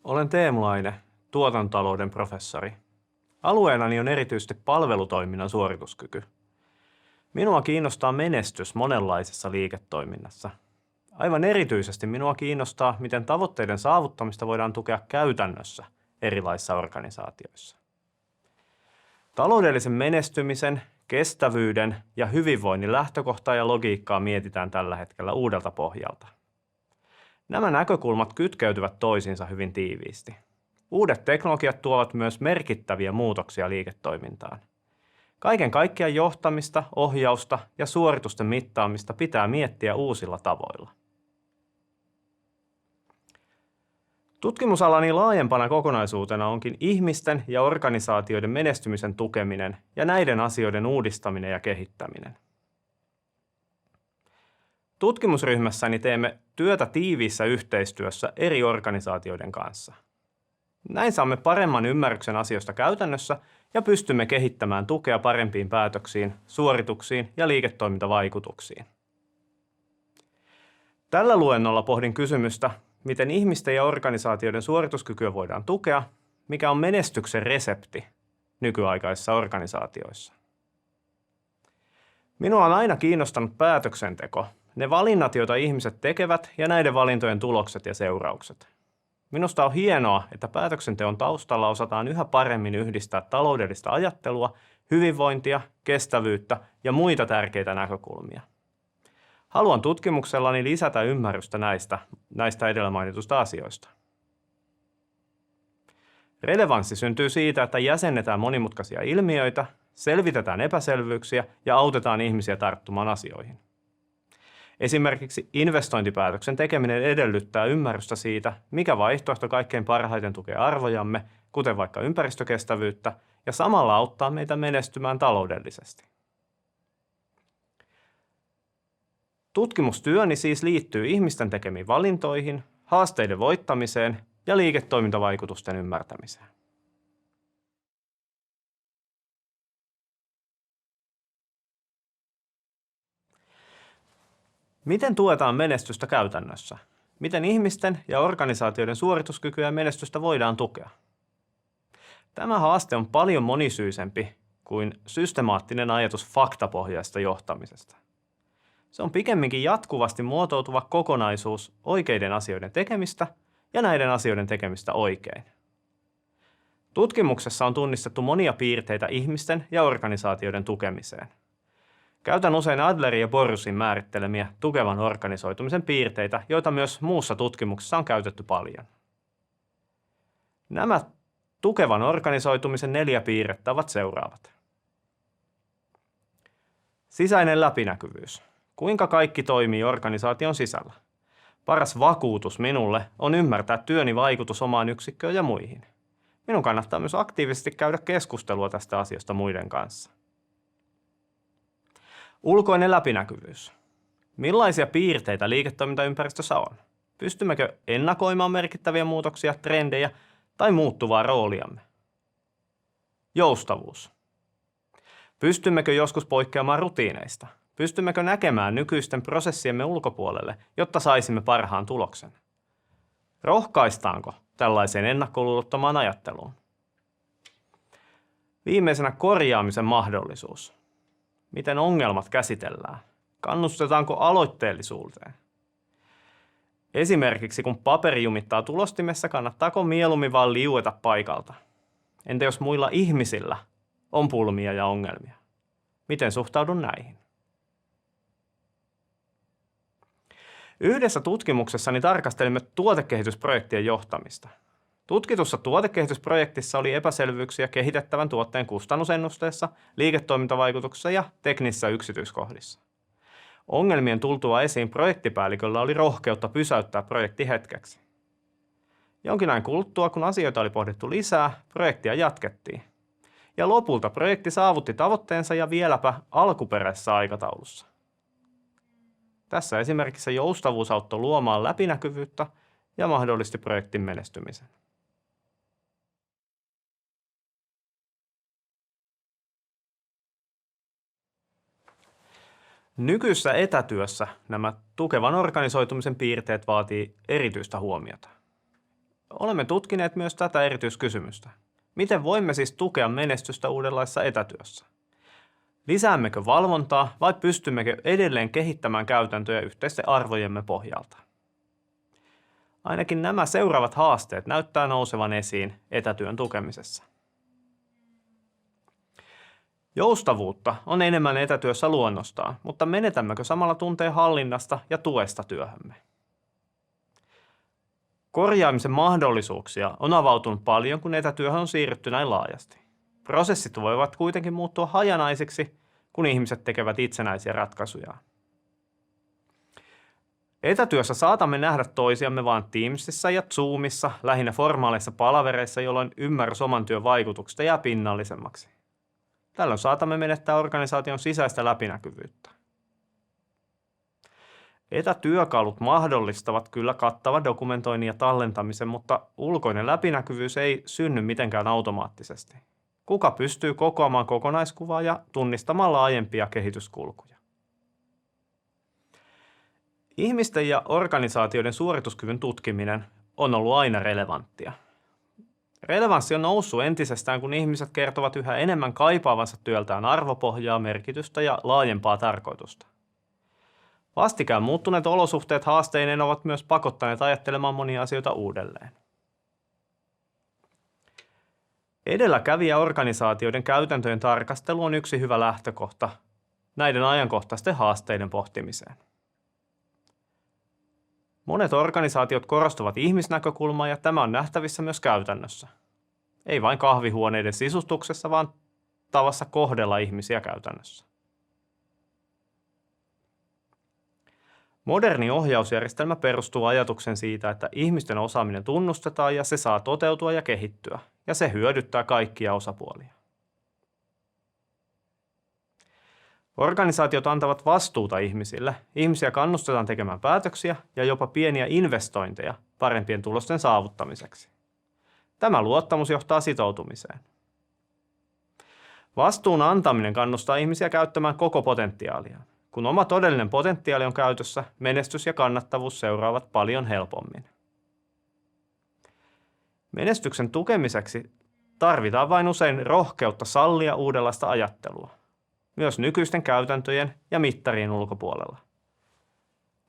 Olen Teemu Laine, tuotantotalouden professori. Alueenani on erityisesti palvelutoiminnan suorituskyky. Minua kiinnostaa menestys monenlaisessa liiketoiminnassa. Aivan erityisesti minua kiinnostaa, miten tavoitteiden saavuttamista voidaan tukea käytännössä erilaisissa organisaatioissa. Taloudellisen menestymisen, kestävyyden ja hyvinvoinnin lähtökohtaa ja logiikkaa mietitään tällä hetkellä uudelta pohjalta. Nämä näkökulmat kytkeytyvät toisiinsa hyvin tiiviisti. Uudet teknologiat tuovat myös merkittäviä muutoksia liiketoimintaan. Kaiken kaikkiaan johtamista, ohjausta ja suoritusten mittaamista pitää miettiä uusilla tavoilla. Tutkimusalani laajempana kokonaisuutena onkin ihmisten ja organisaatioiden menestymisen tukeminen ja näiden asioiden uudistaminen ja kehittäminen. Tutkimusryhmässäni teemme työtä tiiviissä yhteistyössä eri organisaatioiden kanssa. Näin saamme paremman ymmärryksen asioista käytännössä ja pystymme kehittämään tukea parempiin päätöksiin, suorituksiin ja liiketoimintavaikutuksiin. Tällä luennolla pohdin kysymystä, miten ihmisten ja organisaatioiden suorituskykyä voidaan tukea, mikä on menestyksen resepti nykyaikaisissa organisaatioissa. Minua on aina kiinnostanut päätöksenteko, ne valinnat, joita ihmiset tekevät ja näiden valintojen tulokset ja seuraukset. Minusta on hienoa, että päätöksenteon taustalla osataan yhä paremmin yhdistää taloudellista ajattelua, hyvinvointia, kestävyyttä ja muita tärkeitä näkökulmia. Haluan tutkimuksellani lisätä ymmärrystä näistä edellä mainitusta asioista. Relevanssi syntyy siitä, että jäsennetään monimutkaisia ilmiöitä, selvitetään epäselvyyksiä ja autetaan ihmisiä tarttumaan asioihin. Esimerkiksi investointipäätöksen tekeminen edellyttää ymmärrystä siitä, mikä vaihtoehto kaikkein parhaiten tukee arvojamme, kuten vaikka ympäristökestävyyttä, ja samalla auttaa meitä menestymään taloudellisesti. Tutkimustyöni siis liittyy ihmisten tekemiin valintoihin, haasteiden voittamiseen ja liiketoimintavaikutusten ymmärtämiseen. Miten tuetaan menestystä käytännössä? Miten ihmisten ja organisaatioiden suorituskykyä ja menestystä voidaan tukea? Tämä haaste on paljon monisyisempi kuin systemaattinen ajatus faktapohjaisesta johtamisesta. Se on pikemminkin jatkuvasti muotoutuva kokonaisuus oikeiden asioiden tekemistä ja näiden asioiden tekemistä oikein. Tutkimuksessa on tunnistettu monia piirteitä ihmisten ja organisaatioiden tukemiseen. Käytän usein Adlerin ja Borusin määrittelemiä tukevan organisoitumisen piirteitä, joita myös muussa tutkimuksessa on käytetty paljon. Nämä tukevan organisoitumisen 4 piirrettä ovat seuraavat. Sisäinen läpinäkyvyys. Kuinka kaikki toimii organisaation sisällä? Paras vakuutus minulle on ymmärtää työni vaikutus omaan yksikköön ja muihin. Minun kannattaa myös aktiivisesti käydä keskustelua tästä asiasta muiden kanssa. Ulkoinen läpinäkyvyys. Millaisia piirteitä liiketoimintaympäristössä on? Pystymmekö ennakoimaan merkittäviä muutoksia, trendejä tai muuttuvaa rooliamme? Joustavuus. Pystymmekö joskus poikkeamaan rutiineista? Pystymmekö näkemään nykyisten prosessiemme ulkopuolelle, jotta saisimme parhaan tuloksen? Rohkaistaanko tällaiseen ennakkoluulottomaan ajatteluun? Viimeisenä korjaamisen mahdollisuus. Miten ongelmat käsitellään? Kannustetaanko aloitteellisuuteen? Esimerkiksi kun paperi jumittaa tulostimessa, kannattaako mieluummin vaan liueta paikalta? Entä jos muilla ihmisillä on pulmia ja ongelmia? Miten suhtaudun näihin? Yhdessä tutkimuksessani tarkastelimme tuotekehitysprojektien johtamista. Tutkitussa tuotekehitysprojektissa oli epäselvyyksiä kehitettävän tuotteen kustannusennusteessa, liiketoimintavaikutuksessa ja teknisissä yksityiskohdissa. Ongelmien tultua esiin projektipäälliköllä oli rohkeutta pysäyttää projekti hetkeksi. Jonkin ajan kuluttua, kun asioita oli pohdittu lisää, projektia jatkettiin. Ja lopulta projekti saavutti tavoitteensa ja vieläpä alkuperäisessä aikataulussa. Tässä esimerkiksi joustavuus auttoi luomaan läpinäkyvyyttä ja mahdollisti projektin menestymisen. Nykyisessä etätyössä nämä tukevan organisoitumisen piirteet vaatii erityistä huomiota. Olemme tutkineet myös tätä erityiskysymystä. Miten voimme siis tukea menestystä uudenlaisessa etätyössä? Lisäämmekö valvontaa vai pystymmekö edelleen kehittämään käytäntöjä yhteisten arvojemme pohjalta? Ainakin nämä seuraavat haasteet näyttää nousevan esiin etätyön tukemisessa. Joustavuutta on enemmän etätyössä luonnostaan, mutta menetämmekö samalla tunteen hallinnasta ja tuesta työhömme? Korjaamisen mahdollisuuksia on avautunut paljon, kun etätyöhön on siirrytty näin laajasti. Prosessit voivat kuitenkin muuttua hajanaisiksi, kun ihmiset tekevät itsenäisiä ratkaisuja. Etätyössä saatamme nähdä toisiamme vain Teamsissa ja Zoomissa, lähinnä formaaleissa palavereissa, jolloin ymmärrys oman työn vaikutuksista jää pinnallisemmaksi. Tällöin saatamme menettää organisaation sisäistä läpinäkyvyyttä. Etätyökalut mahdollistavat kyllä kattavan dokumentoinnin ja tallentamisen, mutta ulkoinen läpinäkyvyys ei synny mitenkään automaattisesti. Kuka pystyy kokoamaan kokonaiskuvaa ja tunnistamaan laajempia kehityskulkuja? Ihmisten ja organisaatioiden suorituskyvyn tutkiminen on ollut aina relevanttia. Relevanssi on noussut entisestään, kun ihmiset kertovat yhä enemmän kaipaavansa työltään arvopohjaa, merkitystä ja laajempaa tarkoitusta. Vastikään muuttuneet olosuhteet haasteineen ovat myös pakottaneet ajattelemaan monia asioita uudelleen. Edelläkävijäorganisaatioiden käytäntöjen tarkastelu on yksi hyvä lähtökohta näiden ajankohtaisten haasteiden pohtimiseen. Monet organisaatiot korostavat ihmisnäkökulmaa ja tämä on nähtävissä myös käytännössä. Ei vain kahvihuoneiden sisustuksessa, vaan tavassa kohdella ihmisiä käytännössä. Moderni ohjausjärjestelmä perustuu ajatuksen siitä, että ihmisten osaaminen tunnustetaan ja se saa toteutua ja kehittyä, ja se hyödyttää kaikkia osapuolia. Organisaatiot antavat vastuuta ihmisille, ihmisiä kannustetaan tekemään päätöksiä ja jopa pieniä investointeja parempien tulosten saavuttamiseksi. Tämä luottamus johtaa sitoutumiseen. Vastuun antaminen kannustaa ihmisiä käyttämään koko potentiaaliaan. Kun oma todellinen potentiaali on käytössä, menestys ja kannattavuus seuraavat paljon helpommin. Menestyksen tukemiseksi tarvitaan vain usein rohkeutta sallia uudenlaista ajattelua, myös nykyisten käytäntöjen ja mittarien ulkopuolella.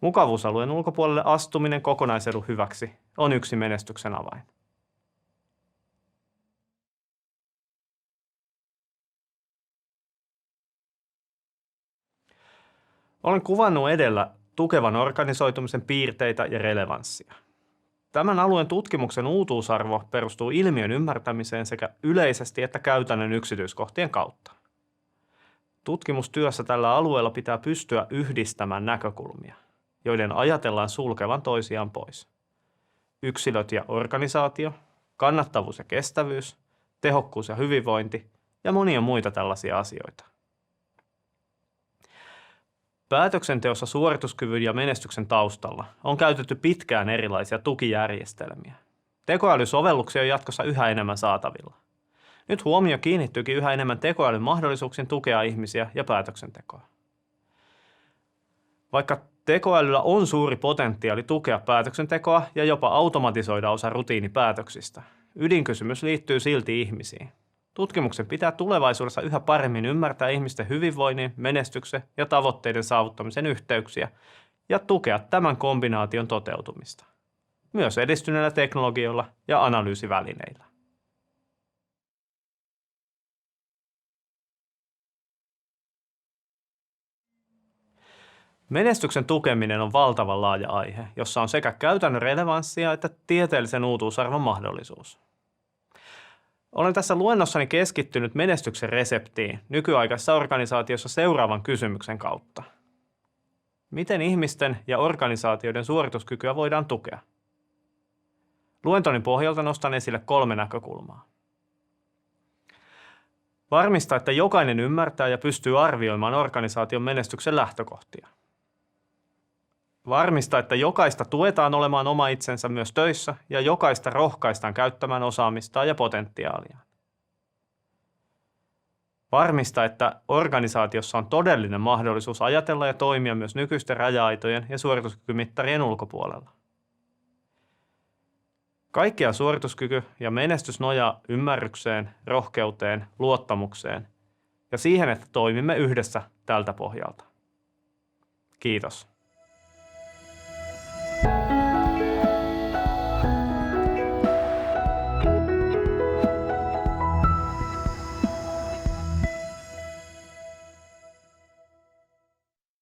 Mukavuusalueen ulkopuolelle astuminen kokonaisedun hyväksi on yksi menestyksen avain. Olen kuvannut edellä tukevan organisoitumisen piirteitä ja relevanssia. Tämän alueen tutkimuksen uutuusarvo perustuu ilmiön ymmärtämiseen sekä yleisesti että käytännön yksityiskohtien kautta. Tutkimustyössä tällä alueella pitää pystyä yhdistämään näkökulmia, joiden ajatellaan sulkevan toisiaan pois. Yksilöt ja organisaatio, kannattavuus ja kestävyys, tehokkuus ja hyvinvointi ja monia muita tällaisia asioita. Päätöksenteossa suorituskyvyn ja menestyksen taustalla on käytetty pitkään erilaisia tukijärjestelmiä. Tekoälysovelluksia on jatkossa yhä enemmän saatavilla. Nyt huomio kiinnittyykin yhä enemmän tekoälyn mahdollisuuksiin tukea ihmisiä ja päätöksentekoa. Vaikka tekoälyllä on suuri potentiaali tukea päätöksentekoa ja jopa automatisoida osa rutiinipäätöksistä, ydinkysymys liittyy silti ihmisiin. Tutkimuksen pitää tulevaisuudessa yhä paremmin ymmärtää ihmisten hyvinvoinnin, menestyksen ja tavoitteiden saavuttamisen yhteyksiä ja tukea tämän kombinaation toteutumista, myös edistyneillä teknologioilla ja analyysivälineillä. Menestyksen tukeminen on valtavan laaja aihe, jossa on sekä käytännön relevanssia että tieteellisen uutuusarvon mahdollisuus. Olen tässä luennossani keskittynyt menestyksen reseptiin nykyaikaisessa organisaatiossa seuraavan kysymyksen kautta. Miten ihmisten ja organisaatioiden suorituskykyä voidaan tukea? Luentoni pohjalta nostan esille 3 näkökulmaa. Varmista, että jokainen ymmärtää ja pystyy arvioimaan organisaation menestyksen lähtökohtia. Varmista, että jokaista tuetaan olemaan oma itsensä myös töissä ja jokaista rohkaistaan käyttämään osaamistaan ja potentiaaliaan. Varmista, että organisaatiossa on todellinen mahdollisuus ajatella ja toimia myös nykyisten raja-aitojen ja suorituskykymittarien ulkopuolella. Kaikkea suorituskyky ja menestys nojaa ymmärrykseen, rohkeuteen, luottamukseen ja siihen, että toimimme yhdessä tältä pohjalta. Kiitos.